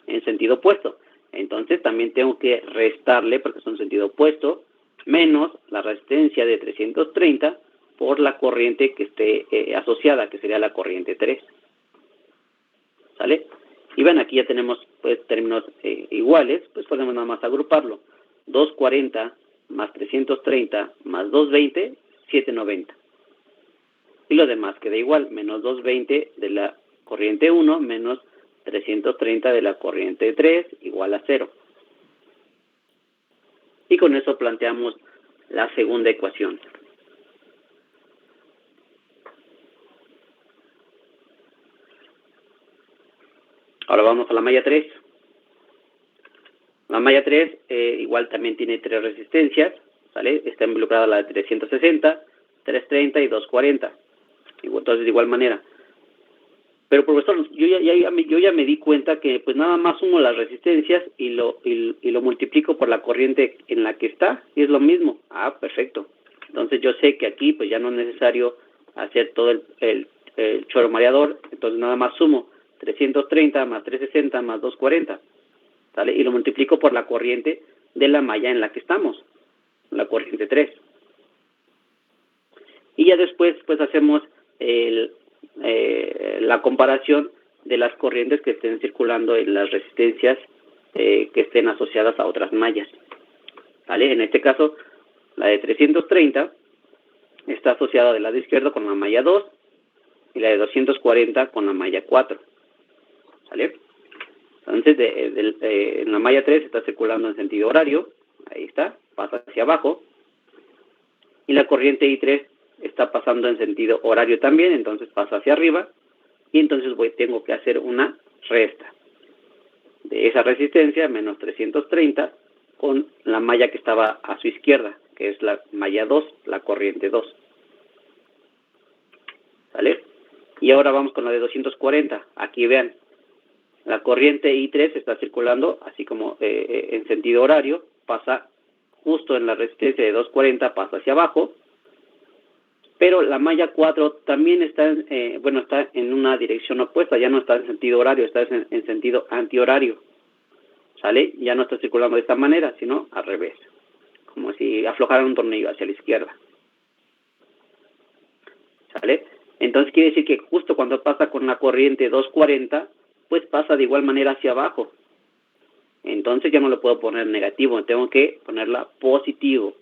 en sentido opuesto. Entonces también tengo que restarle, porque es un sentido opuesto, menos la resistencia de 330 por la corriente que esté asociada, que sería la corriente 3. ¿Sale? Y ven, aquí ya tenemos pues términos iguales, pues podemos nada más agruparlo. 240 más 330 más 220, 790. Y lo demás queda igual, menos 220 de la corriente 1 menos 330 de la corriente 3 igual a 0. Y con eso planteamos la segunda ecuación. Ahora vamos a la malla 3. La malla 3 igual también tiene 3 resistencias, ¿sale? Está involucrada la de 360, 330 y 240. Entonces, de igual manera. Pero, profesor, yo ya me di cuenta que pues nada más sumo las resistencias y lo multiplico por la corriente en la que está, y es lo mismo. Ah, perfecto. Entonces yo sé que aquí pues ya no es necesario hacer todo el chorro mareador, entonces nada más sumo 330 más 360 más 240, ¿sale? Y lo multiplico por la corriente de la malla en la que estamos, la corriente 3. Y ya después pues hacemos la comparación de las corrientes que estén circulando en las resistencias que estén asociadas a otras mallas, ¿vale? En este caso, la de 330 está asociada del lado izquierdo con la malla 2 y la de 240 con la malla 4, ¿sale? Entonces, en la malla 3 está circulando en sentido horario, ahí está, pasa hacia abajo, y la corriente I3 está pasando en sentido horario también, entonces pasa hacia arriba, y entonces tengo que hacer una resta de esa resistencia, menos 330, con la malla que estaba a su izquierda, que es la malla 2, la corriente 2. ¿Vale? Y ahora vamos con la de 240. Aquí vean, la corriente I3 está circulando, así como en sentido horario, pasa justo en la resistencia de 240, pasa hacia abajo, pero la malla 4 también está, está en una dirección opuesta, ya no está en sentido horario, está en sentido antihorario, ¿sale? Ya no está circulando de esta manera, sino al revés, como si aflojaran un tornillo hacia la izquierda, ¿sale? Entonces quiere decir que justo cuando pasa con la corriente 240, pues pasa de igual manera hacia abajo. Entonces ya no lo puedo poner negativo, tengo que ponerla positivo,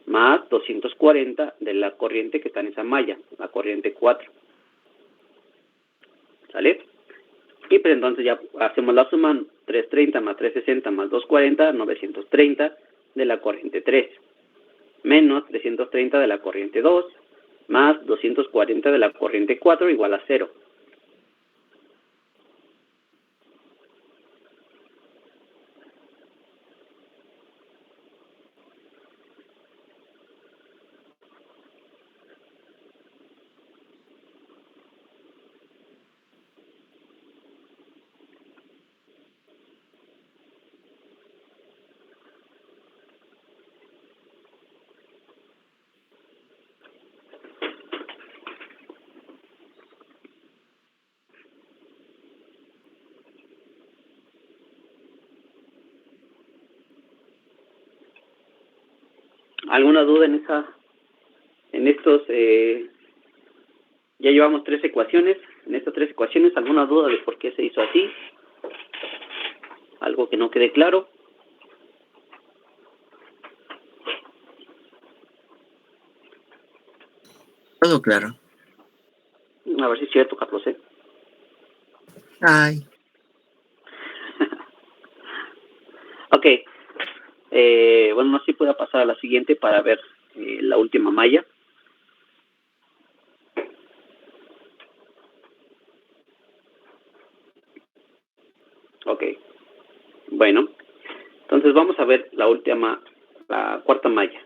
más 240 de la corriente que está en esa malla, la corriente 4. ¿Sale? Y pues entonces ya hacemos la suma, 330 más 360 más 240, 930 de la corriente 3, menos 330 de la corriente 2, más 240 de la corriente 4 igual a 0. ¿Alguna duda en estos, ya llevamos 3 ecuaciones, en estas 3 ecuaciones, alguna duda de por qué se hizo así? ¿Algo que no quede claro? Todo claro. A ver si es cierto, Carlos, ¿eh? Ay. Ok. Bueno, no sé si pueda pasar a la siguiente para ver la última malla. Ok. Bueno, entonces vamos a ver la cuarta malla,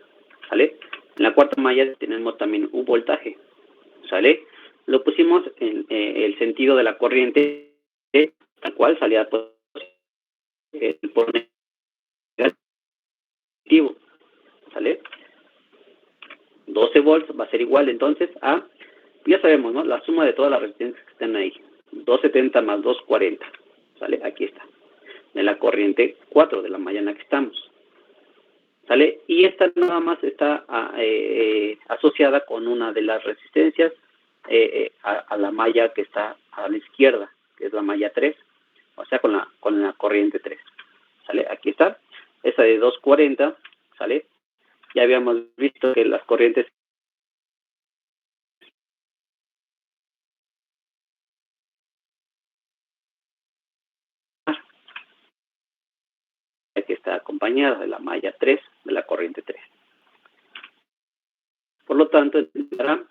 ¿sale? En la cuarta malla tenemos también un voltaje, ¿sale? Lo pusimos en el sentido de la corriente, tal cual salía por negativo, ¿sale? 12 volts va a ser igual entonces a, ya sabemos, ¿no? La suma de todas las resistencias que están ahí, 270 más 240, ¿sale? Aquí está, de la corriente 4, de la malla en la que estamos, ¿sale? Y esta nada más está asociada con una de las resistencias a la malla que está a la izquierda, que es la malla 3, o sea, con la corriente 3, ¿sale? Aquí está, esa de 240, ¿sale? ya habíamos visto que las corrientes que está acompañada de la malla 3 de la corriente 3. Por lo tanto, tendrá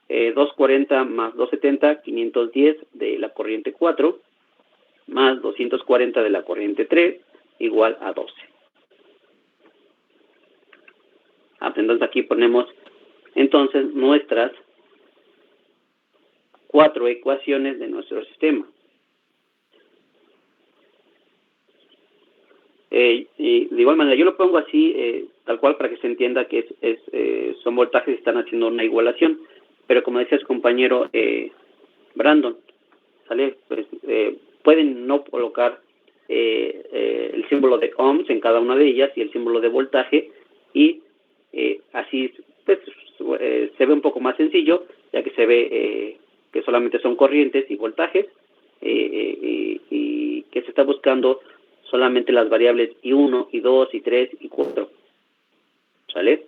240 más 270, 510 de la corriente 4, más 240 de la corriente 3, igual a 12. Entonces aquí ponemos entonces nuestras 4 ecuaciones de nuestro sistema. Y de igual manera, yo lo pongo así, tal cual, para que se entienda que son voltajes y están haciendo una igualación. Pero como decía su compañero Brandon, ¿sale? Pues, pueden no colocar el símbolo de ohms en cada una de ellas y el símbolo de voltaje, y así pues, se ve un poco más sencillo, ya que se ve que solamente son corrientes y voltajes, y que se está buscando solamente las variables I1, I2, I3 y 4. ¿Sale?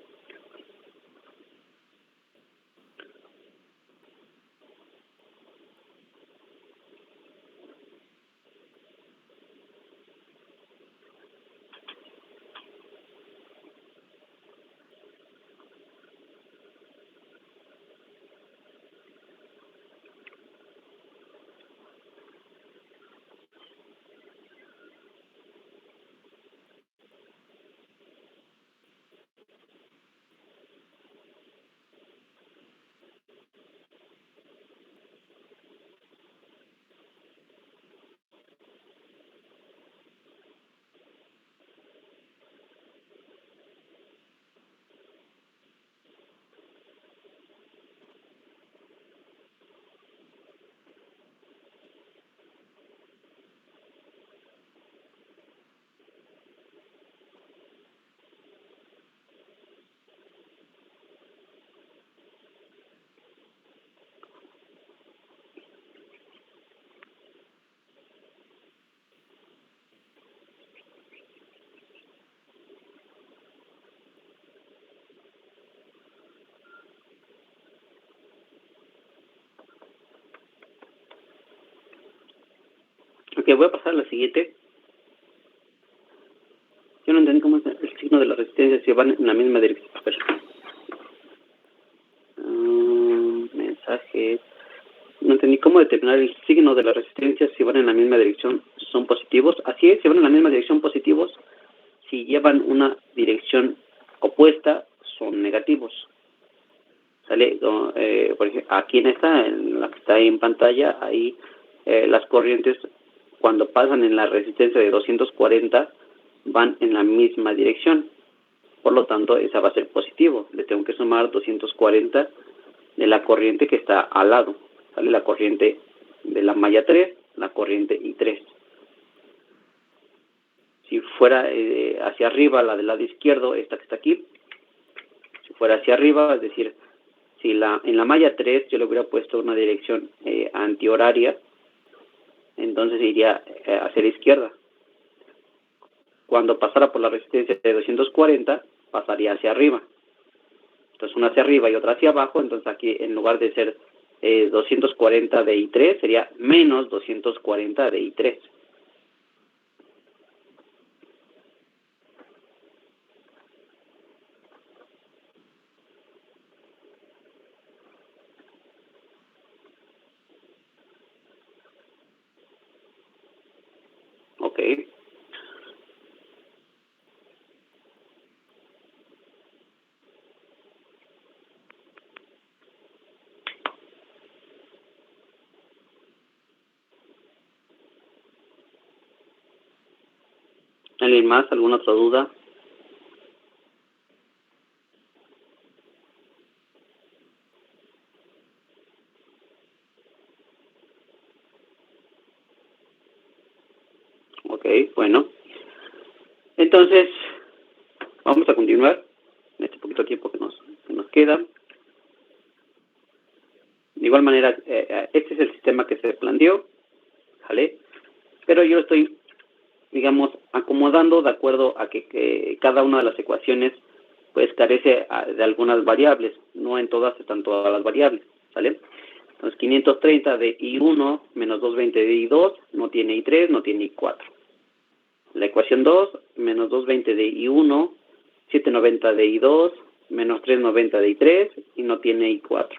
Ok, voy a pasar a la siguiente. Yo no entendí cómo es el signo de la resistencia, si van en la misma dirección. Mensajes. No entendí cómo determinar el signo de la resistencia si van en la misma dirección, son positivos. Así es, si van en la misma dirección, positivos. Si llevan una dirección opuesta, son negativos. ¿Sale? Por ejemplo, aquí en la que está ahí en pantalla, ahí las corrientes, cuando pasan en la resistencia de 240, van en la misma dirección. Por lo tanto, esa va a ser positivo. Le tengo que sumar 240 de la corriente que está al lado. ¿Sale? La corriente de la malla 3, la corriente I3. Si fuera hacia arriba, la del lado izquierdo, esta que está aquí, si fuera hacia arriba, es decir, si en la malla 3 yo le hubiera puesto una dirección antihoraria, entonces iría hacia la izquierda. Cuando pasara por la resistencia de 240, pasaría hacia arriba. Entonces una hacia arriba y otra hacia abajo, entonces aquí en lugar de ser 240 de I3, sería menos 240 de I3. Ok. ¿Alguien más? ¿Alguna otra duda? Ok, bueno. Entonces, vamos a continuar en este poquito tiempo que nos queda. De igual manera, este es el sistema que se planteó, ¿vale? Pero yo estoy, digamos, acomodando de acuerdo a que cada una de las ecuaciones pues carece de algunas variables, no en todas están todas las variables, ¿sale? Entonces 530 de I1 menos 220 de I2 no tiene I3, no tiene I4. La ecuación 2, menos 220 de I1, 790 de I2, menos 390 de I3 y no tiene I4.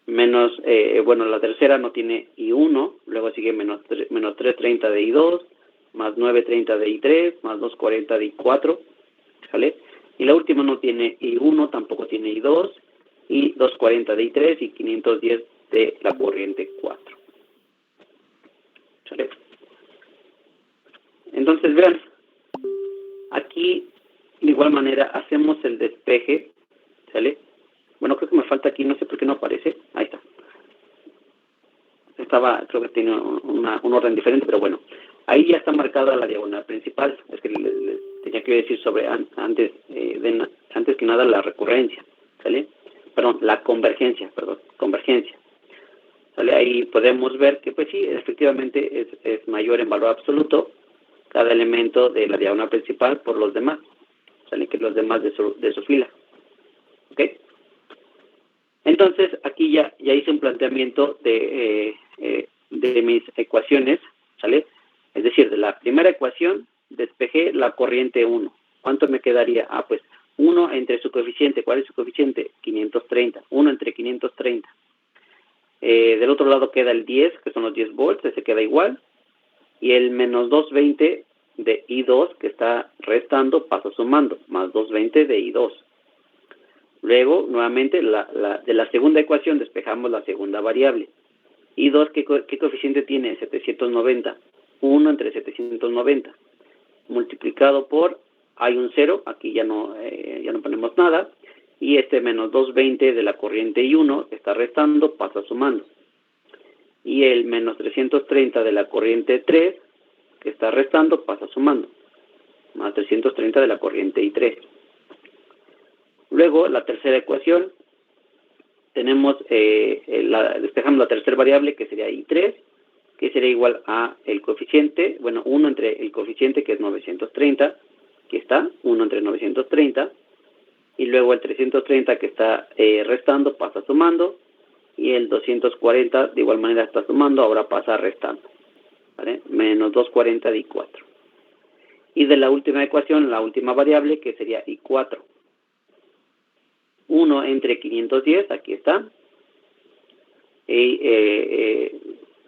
Menos, bueno, la tercera no tiene I1, luego sigue menos 330 de I2, más 930 de I3, más 240 de I4, ¿sale? Y la última no tiene I1, tampoco tiene I2, y 240 de I3 y 510 de la corriente 4. ¿Sale? Entonces, vean, aquí de igual manera hacemos el despeje, ¿sale? Bueno, creo que me falta aquí, no sé por qué no aparece. Ahí está. Creo que tiene un orden diferente, pero bueno. Ahí ya está marcada la diagonal principal. Es que les tenía que decir sobre antes que nada la recurrencia, ¿sale? Perdón, la convergencia, convergencia. ¿Sale? Ahí podemos ver que, pues sí, efectivamente es mayor en valor absoluto cada elemento de la diagonal principal por los demás, ¿sale? Que los demás de su fila. ¿Ok? Entonces, aquí ya hice un planteamiento de mis ecuaciones, ¿sale? Es decir, de la primera ecuación despejé la corriente 1. ¿Cuánto me quedaría? Ah, pues 1 entre su coeficiente. ¿Cuál es su coeficiente? 530. 1 entre 530. Del otro lado queda el 10, que son los 10 volts, ese queda igual. Y el menos 220 de I2, que está restando, pasa sumando, más 220 de I2. Luego, nuevamente, de la segunda ecuación despejamos la segunda variable. I2, ¿qué coeficiente tiene? 790. 1 entre 790. Multiplicado por, hay un 0, aquí ya no ponemos nada. Y este menos 220 de la corriente I1, que está restando, pasa sumando. Y el menos 330 de la corriente 3, que está restando, pasa sumando. Más 330 de la corriente I3. Luego, la tercera ecuación, tenemos, despejamos la tercera variable, que sería I3, que sería igual a el coeficiente, bueno, 1 entre el coeficiente, que es 930, que está, 1 entre 930, y luego el 330 que está restando pasa sumando, y el 240 de igual manera está sumando, ahora pasa restando, ¿vale? Menos 240 de I4. Y de la última ecuación, la última variable, que sería I4. 1 entre 510, aquí está, y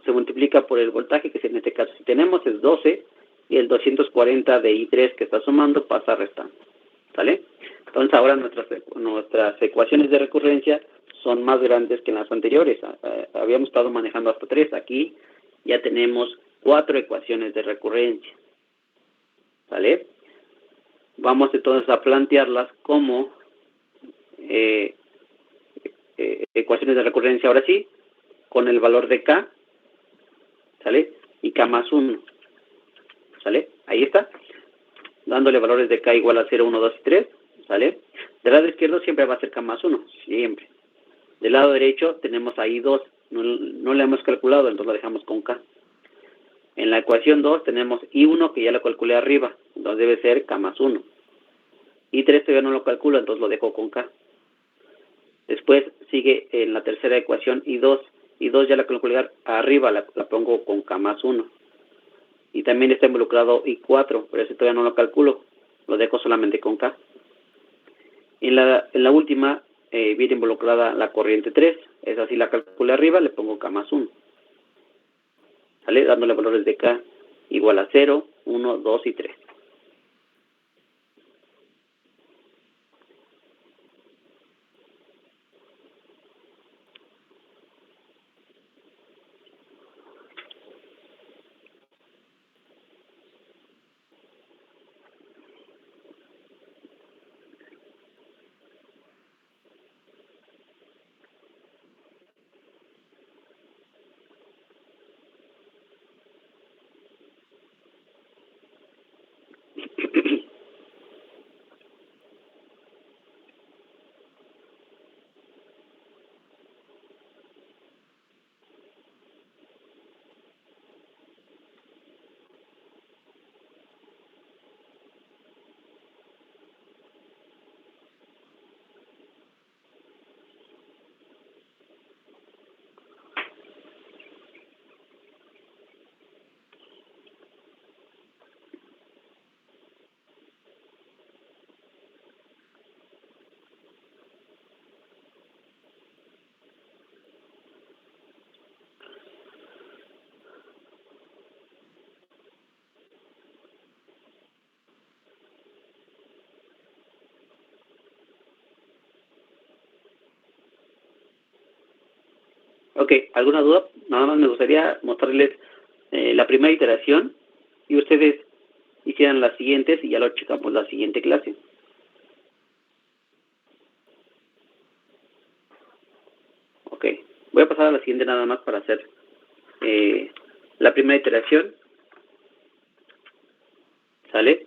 se multiplica por el voltaje, que en este caso si tenemos es 12, y el 240 de I3 que está sumando pasa restando, ¿sale? Entonces ahora nuestras ecuaciones de recurrencia son más grandes que en las anteriores. Habíamos estado manejando hasta 3, aquí ya tenemos 4 ecuaciones de recurrencia, ¿sale? Vamos entonces a plantearlas como ecuaciones de recurrencia ahora sí, con el valor de K, ¿sale? Y K más 1, ¿sale? Ahí está, dándole valores de K igual a 0, 1, 2 y 3, ¿sale? Del lado izquierdo siempre va a ser K más 1, siempre. Del lado derecho tenemos ahí 2, no le hemos calculado, entonces lo dejamos con K. En la ecuación 2 tenemos I1, que ya lo calculé arriba, entonces debe ser K más 1. I3 todavía no lo calculo, entonces lo dejo con K. Después sigue en la tercera ecuación I2. I2 ya la calculé arriba, la pongo con K más 1. Y también está involucrado I4, pero ese todavía no lo calculo, lo dejo solamente con K. En la última viene involucrada la corriente 3, esa sí la calculé arriba, le pongo K más 1. ¿Sale? Dándole valores de K igual a 0, 1, 2 y 3. Ok, ¿alguna duda? Nada más me gustaría mostrarles la primera iteración y ustedes hicieran las siguientes y ya lo checamos la siguiente clase. Ok, voy a pasar a la siguiente nada más para hacer la primera iteración. ¿Sale?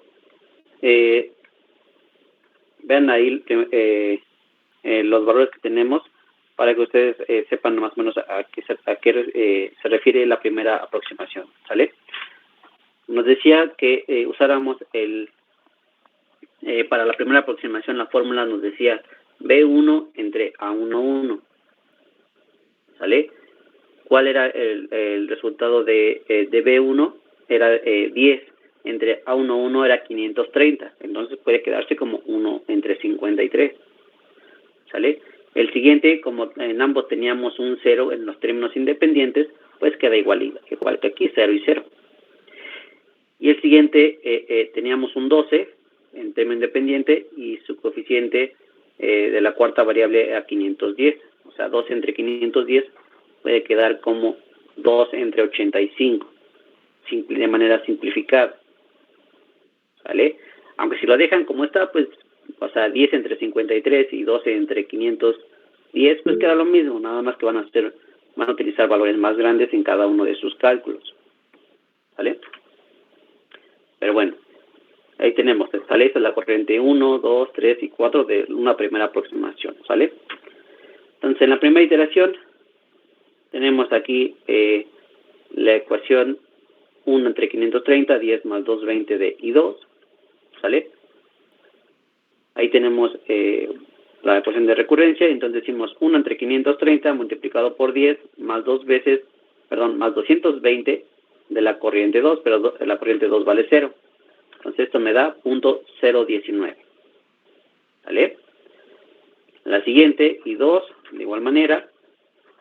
Vean ahí los valores que tenemos para que ustedes sepan más o menos a qué se refiere la primera aproximación. ¿Sale? Nos decía que usáramos para la primera aproximación la fórmula nos decía B1 entre A11. ¿Sale? ¿Cuál era el resultado de B1? Era 10. Entre A11 era 530. Entonces puede quedarse como 1 entre 53. ¿Sale? El siguiente, como en ambos teníamos un 0 en los términos independientes, pues queda igual que aquí, 0 y 0. Y el siguiente teníamos un 12 en término independiente y su coeficiente de la cuarta variable era 510. O sea, 12 entre 510 puede quedar como 2 entre 85, de manera simplificada. ¿Vale? Aunque si lo dejan como está, pues, o sea, 10 entre 53 y 12 entre 510, pues queda lo mismo, nada más que van a utilizar valores más grandes en cada uno de sus cálculos. ¿Vale? Pero bueno, ahí tenemos, ¿sale? Esta es la corriente 1, 2, 3 y 4 de una primera aproximación, ¿sale? Entonces, en la primera iteración, tenemos aquí la ecuación 1 entre 530, 10 más 2, 20 de I2, ¿sale? Ahí tenemos la ecuación de recurrencia, entonces decimos 1 entre 530 multiplicado por 10 más más 220 de la corriente 2, pero la corriente 2 vale 0. Entonces esto me da 0.019. ¿Vale? La siguiente, I2, de igual manera,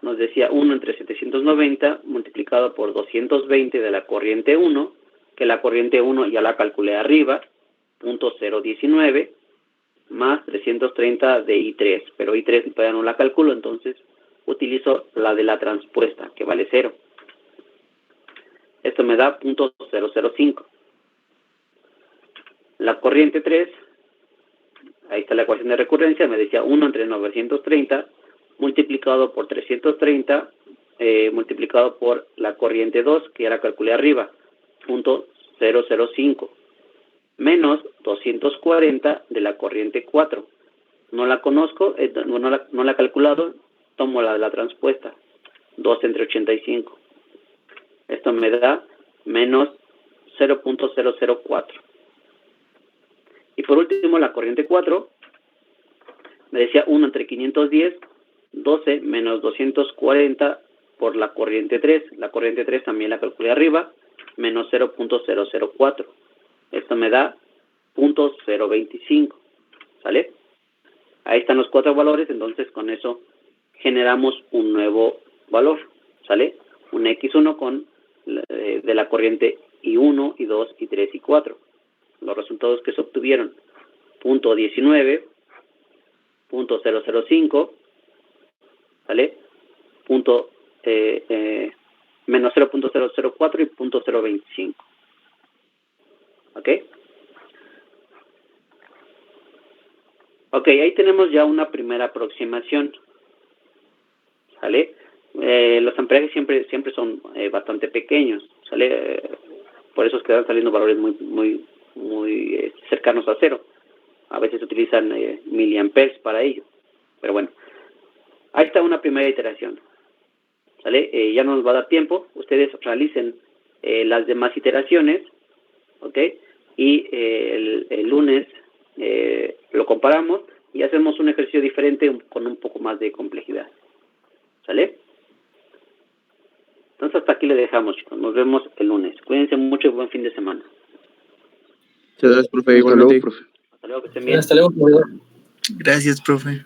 nos decía 1 entre 790 multiplicado por 220 de la corriente 1, que la corriente 1 ya la calculé arriba, 0.019, más 330 de I3, pero I3 todavía no la calculo, entonces utilizo la de la transpuesta, que vale 0. Esto me da 0.005. La corriente 3, ahí está la ecuación de recurrencia, me decía 1 entre 930 multiplicado por 330 multiplicado por la corriente 2, que ya la calculé arriba, 0.005, menos 240 de la corriente 4. No la conozco, no la he calculado, tomo la de la transpuesta, 2 entre 85. Esto me da menos 0.004. Y por último, la corriente 4, me decía 1 entre 510, 12 menos 240 por la corriente 3. La corriente 3 también la calculé arriba, menos 0.004. Esto me da 0.025. ¿Sale? Ahí están los 4 valores, entonces con eso generamos un nuevo valor. ¿Sale? Un X1 con de la corriente I1, I2, I3 y 4. Los resultados que se obtuvieron, 0.19, 0.005, ¿vale? Menos 0.004 y 0.025. ¿Ok? Ok, ahí tenemos ya una primera aproximación. ¿Sale? Los amperejes siempre son bastante pequeños. ¿Sale? Por eso es que están saliendo valores muy cercanos a 0. A veces utilizan miliamperes para ello. Pero bueno, ahí está una primera iteración. ¿Sale? Ya no nos va a dar tiempo. Ustedes realicen las demás iteraciones. ¿Ok? Y el lunes lo comparamos y hacemos un ejercicio diferente con un poco más de complejidad. ¿Sale? Entonces hasta aquí le dejamos, chicos. Nos vemos el lunes. Cuídense mucho y buen fin de semana. Muchas gracias, profe. Igualmente. Profe. Hasta luego, que estén bien. Hasta luego, profe. Gracias, profe.